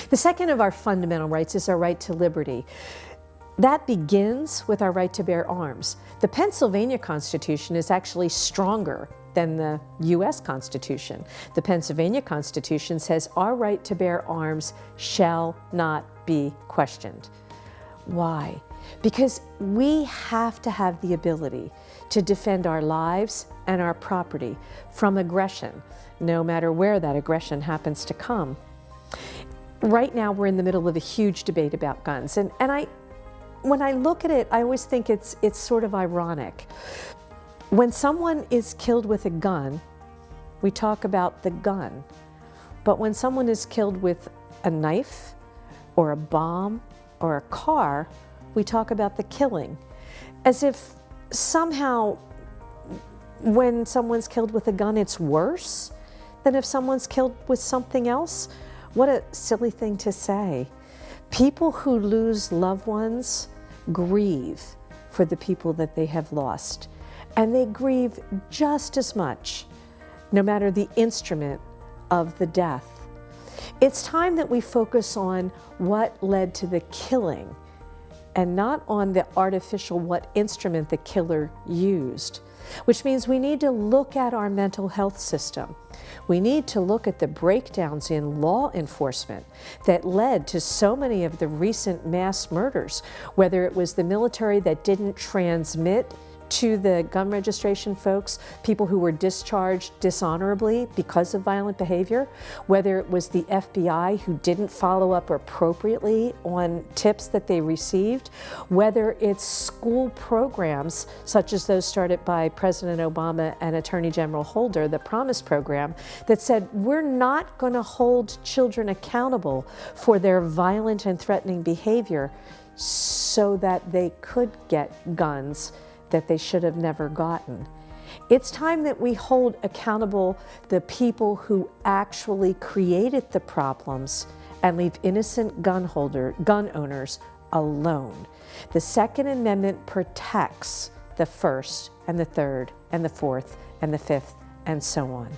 The second of our fundamental rights is our right to liberty. That begins with our right to bear arms. The Pennsylvania Constitution is actually stronger than the U.S. Constitution. The Pennsylvania Constitution says our right to bear arms shall not be questioned. Why? Because we have to have the ability to defend our lives and our property from aggression, no matter where that aggression happens to come. Right now, we're in the middle of a huge debate about guns, and when I look at it, I always think it's sort of ironic. When someone is killed with a gun, we talk about the gun. But when someone is killed with a knife or a bomb or a car, we talk about the killing. As if somehow when someone's killed with a gun, it's worse than if someone's killed with something else. What a silly thing to say. People who lose loved ones grieve for the people that they have lost. And they grieve just as much, no matter the instrument of the death. It's time that we focus on what led to the killing and not on the artificial what instrument the killer used, which means we need to look at our mental health system. We need to look at the breakdowns in law enforcement that led to so many of the recent mass murders, whether it was the military that didn't transmit to the gun registration folks, people who were discharged dishonorably because of violent behavior, whether it was the FBI who didn't follow up appropriately on tips that they received, whether it's school programs such as those started by President Obama and Attorney General Holder, the Promise program, that said we're not going to hold children accountable for their violent and threatening behavior so that they could get guns that they should have never gotten. It's time that we hold accountable the people who actually created the problems and leave innocent gun owners alone. The Second Amendment protects the First and the Third and the Fourth and the Fifth and so on.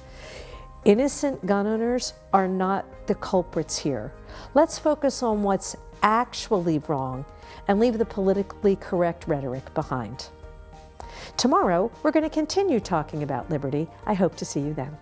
Innocent gun owners are not the culprits here. Let's focus on what's actually wrong and leave the politically correct rhetoric behind. Tomorrow, we're going to continue talking about liberty. I hope to see you then.